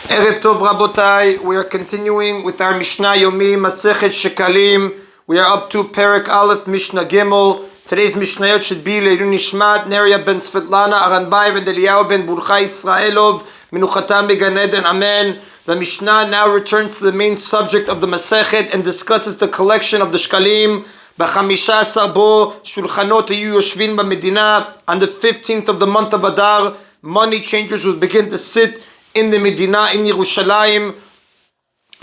Erev Tov Rabotai, we are continuing with our Mishna Yomi, Masechet Shekalim. We are up to Perek Aleph, Mishna Gimel. Today's Mishnayot should be Leilun Nishmat, Neria ben Svetlana, Aranbai and Eliyahu ben Burcha Israelov, Menuchatam beGan Eden, Amen. The Mishnah now returns to the main subject of the Masechet and discusses the collection of the Shekalim. B'chamisha asar bo shulchanot hayu yoshvin b'medina. On the 15th of the month of Adar, money changers would begin to sit in the Medina, in Yerushalayim.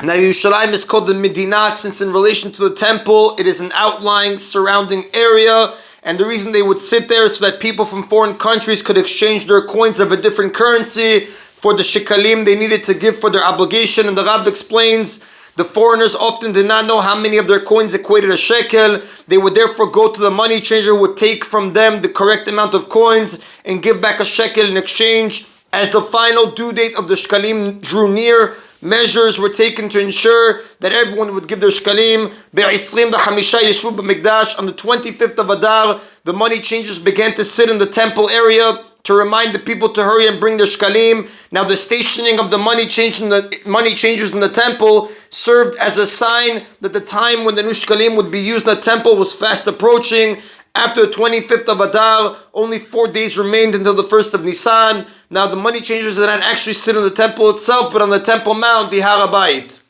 Now Yerushalayim is called the Medina since in relation to the temple, it is an outlying surrounding area. And the reason they would sit there is so that people from foreign countries could exchange their coins of a different currency for the Shekalim they needed to give for their obligation. And the Rav explains, the foreigners often did not know how many of their coins equated a shekel. They would therefore go to the money changer who would take from them the correct amount of coins and give back a shekel in exchange. As the final due date of the Shekalim drew near, measures were taken to ensure that everyone would give their Shekalim. On the 25th of Adar, the money changers began to sit in the temple area to remind the people to hurry and bring their Shekalim. Now the stationing of the money changers in the temple served as a sign that the time when the new Shekalim would be used in the temple was fast approaching. After the 25th of Adar, only 4 days remained until the 1st of Nisan. Now the money changers did not actually sit in the temple itself, but on the Temple Mount, the Har HaBayit.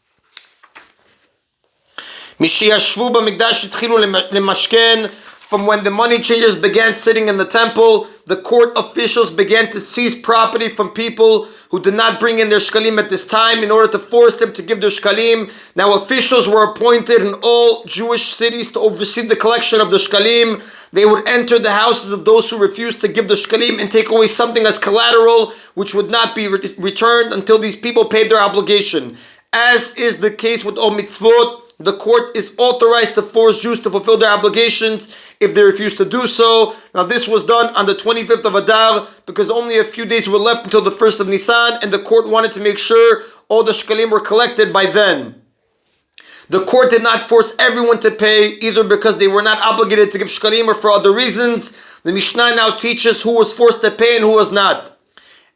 From when the money changers began sitting in the temple, the court officials began to seize property from people who did not bring in their shekalim at this time in order to force them to give their shekalim. Now officials were appointed in all Jewish cities to oversee the collection of the shekalim. They would enter the houses of those who refused to give the shekalim and take away something as collateral which would not be returned until these people paid their obligation. As is the case with all mitzvot, the court is authorized to force Jews to fulfill their obligations if they refuse to do so. Now this was done on the 25th of Adar because only a few days were left until the 1st of Nisan, and the court wanted to make sure all the shekalim were collected by then. The court did not force everyone to pay, either because they were not obligated to give shekalim or for other reasons. The Mishnah now teaches who was forced to pay and who was not.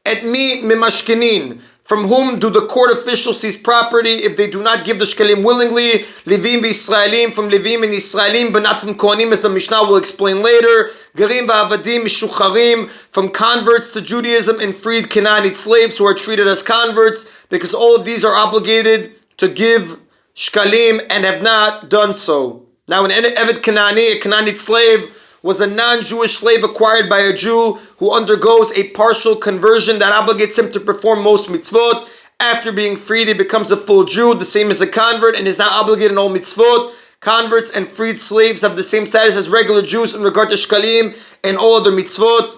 Et mi mimashkinin. From whom do the court officials seize property if they do not give the shekalim willingly? Levim v'Yisraelim, from Levim and Yisraelim, but not from Kohanim, as the Mishnah will explain later. Gerim v'Avadim mishucharim, from converts to Judaism and freed Canaanite slaves who are treated as converts, because all of these are obligated to give shekalim and have not done so. Now, an Evet Canaani, a Canaanite slave, was a non-Jewish slave acquired by a Jew who undergoes a partial conversion that obligates him to perform most mitzvot. After being freed, he becomes a full Jew, the same as a convert, and is now obligated in all mitzvot. Converts and freed slaves have the same status as regular Jews in regard to shekalim and all other mitzvot.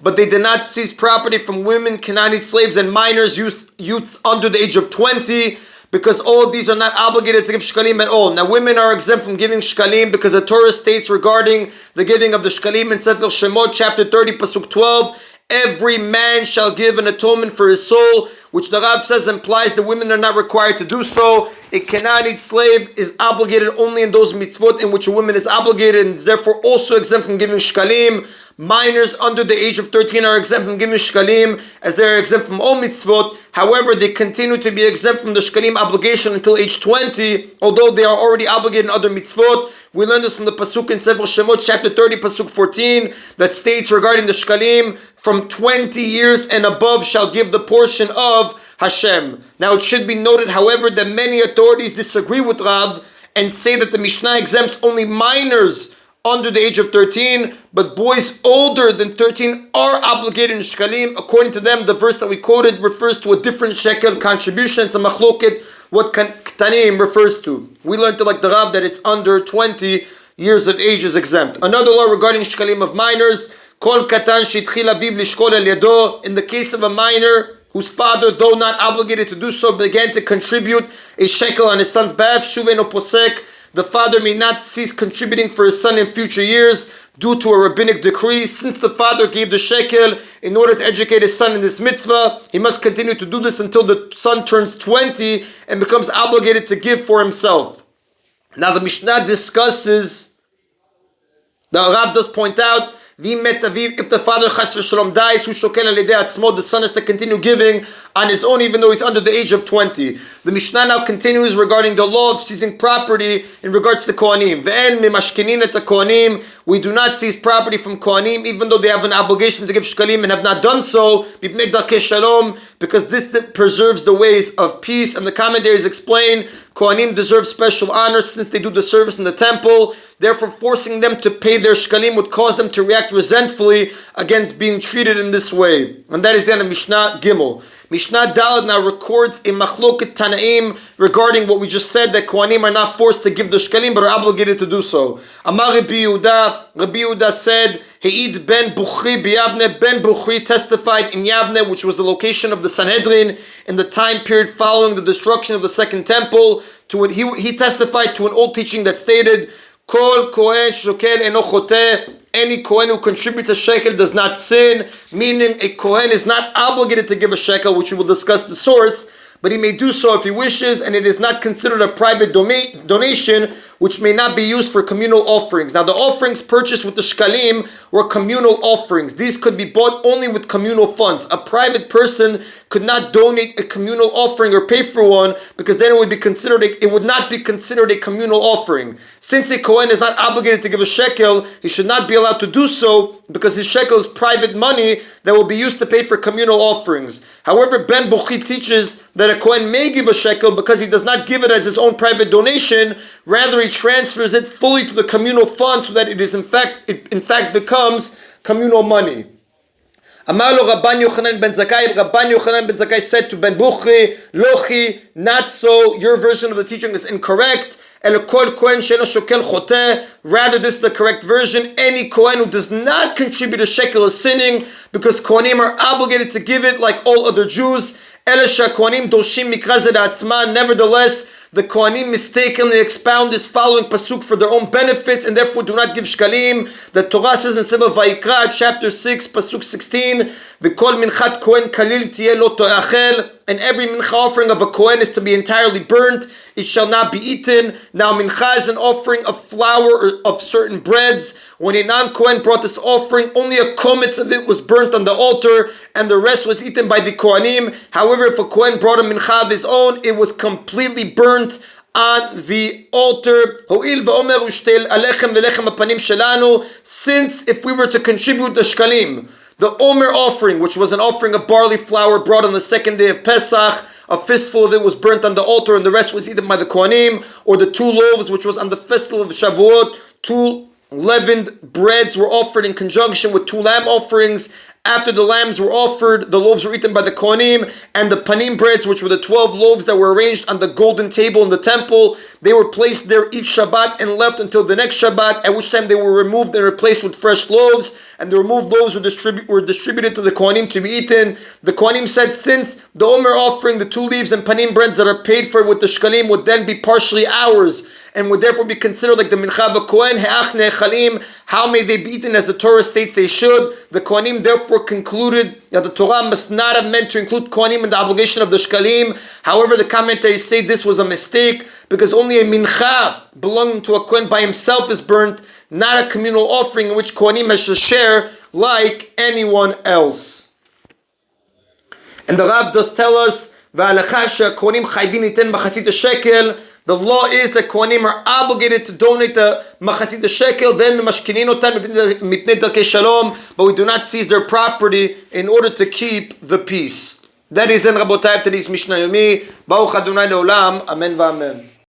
But they did not seize property from women, Canaanite slaves, and minors, youths under the age of 20, because all of these are not obligated to give shekalim at all. Now women are exempt from giving shekalim because the Torah states regarding the giving of the shekalim in Sefer Shemot chapter 30 pasuk 12, every man shall give an atonement for his soul, which the Rav says implies the women are not required to do so. A Canaanite slave is obligated only in those mitzvot in which a woman is obligated and is therefore also exempt from giving shekalim. Minors under the age of 13 are exempt from giving shekalim as they are exempt from all mitzvot. However, they continue to be exempt from the shekalim obligation until age 20, although they are already obligated in other mitzvot. We learn this from the pasuk in Sefer Shemot chapter 30 pasuk 14 that states regarding the shekalim, from 20 years and above shall give the portion of Hashem. Now it should be noted, however, that many authorities disagree with Rav and say that the Mishnah exempts only minors under the age of 13, but boys older than 13 are obligated in shekalim. According to them, the verse that we quoted refers to a different shekel contribution. It's a machloket what ktanim refers to. We learned like the Rav that it's under 20 years of age is exempt. Another law regarding shekalim of minors, kol katan shitchil aviv lishkol el yado. In the case of a minor whose father, though not obligated to do so, began to contribute a shekel on his son's behalf, shuveno posek, the father may not cease contributing for his son in future years due to a rabbinic decree. Since the father gave the shekel in order to educate his son in this mitzvah, he must continue to do this until the son turns 20 and becomes obligated to give for himself. Now the Mishnah discusses, the Rav does point out If the father chas v'shalom dies, who shokel al yedei atzmo, the son has to continue giving on his own, even though he's under the age of 20. The Mishnah now continues regarding the law of seizing property in regards to Kohanim. Ve'en mimashkenin et Kohanim. We do not seize property from Kohanim, even though they have an obligation to give shkalim and have not done so, b'pnei darkei shalom, because this preserves the ways of peace. And the commentaries explain Kohanim deserve special honor since they do the service in the temple. Therefore, forcing them to pay their shkalim would cause them to react resentfully against being treated in this way. And that is the end of Mishnah Gimel. Mishnah Daled now records a machloket Tanaim regarding what we just said, that Kohanim are not forced to give the shkalim but are obligated to do so. Amar Rabbi Yehuda said, He'id ben Bukhri b'Yavne. Ben Bukhri testified in Yavne, which was the location of the Sanhedrin in the time period following the destruction of the second temple. He testified to an old teaching that stated, Kol Kohen shokel eno choteh. Any Kohen who contributes a shekel does not sin, meaning a Kohen is not obligated to give a shekel, which we will discuss the source, but he may do so if he wishes, and it is not considered a private donation, which may not be used for communal offerings. Now, the offerings purchased with the shkalim were communal offerings. These could be bought only with communal funds. A private person could not donate a communal offering or pay for one, because then it would not be considered a communal offering. Since a Kohen is not obligated to give a shekel, he should not be allowed to do so, because his shekel is private money that will be used to pay for communal offerings. However, Ben Bukhri teaches that a Kohen may give a shekel because he does not give it as his own private donation. Rather, he transfers it fully to the communal fund so that it in fact becomes communal money. Amar lo Rabban Yochanan ben Zakkai. Rabban Yochanan ben Zakkai said to Ben Bukhri, Lochi, not so. Your version of the teaching is incorrect. El kol kohen she'eno shokel choteh. Rather, this is the correct version. Any Kohen who does not contribute a shekel is sinning, because Kohanim are obligated to give it like all other Jews. Nevertheless, the Kohanim mistakenly expound this following pasuk for their own benefits and therefore do not give shkalim. The Torah says in Sefer Vayikra, chapter 6, pasuk 16, V'kol minchat kohen kalil tiyeh lo to'achel. And every mincha offering of a Kohen is to be entirely burnt. It shall not be eaten. Now mincha is an offering of flour or of certain breads. When a non-Kohen brought this offering, only a kometz of it was burnt on the altar, and the rest was eaten by the Kohanim. However, if a Kohen brought a mincha of his own, it was completely burnt on the altar. Since if we were to contribute the shkalim, the Omer offering, which was an offering of barley flour brought on the second day of Pesach, a fistful of it was burnt on the altar and the rest was eaten by the Kohanim, or the 2 loaves, which was on the festival of Shavuot, 2 leavened breads were offered in conjunction with 2 lamb offerings. After the lambs were offered, the loaves were eaten by the Kohanim, and the panim breads, which were the 12 loaves that were arranged on the golden table in the temple, they were placed there each Shabbat and left until the next Shabbat, at which time they were removed and replaced with fresh loaves, and the removed loaves were distributed to the Kohanim to be eaten. The Kohanim said, since the Omer offering, the 2 leaves and panim breads that are paid for with the shkalim would then be partially ours, and would therefore be considered like the mincha of a Kohen, he'ach ne'echalim, how may they be eaten as the Torah states they should? The Kohanim therefore concluded that the Torah must not have meant to include Kohanim in the obligation of the shkalim. However, the commentaries say this was a mistake, because only a mincha belonging to a Kohen by himself is burnt, not a communal offering in which Kohanim has to share like anyone else. And the Rav does tell us, the law is that Kohanim are obligated to donate the machatzit shekel, then mashkinin otan mipnei darkei shalom, but we do not seize their property in order to keep the peace. That is in Rabotai today's Mishna Yomi. Baruch Adonai Leolam. Amen v'amen.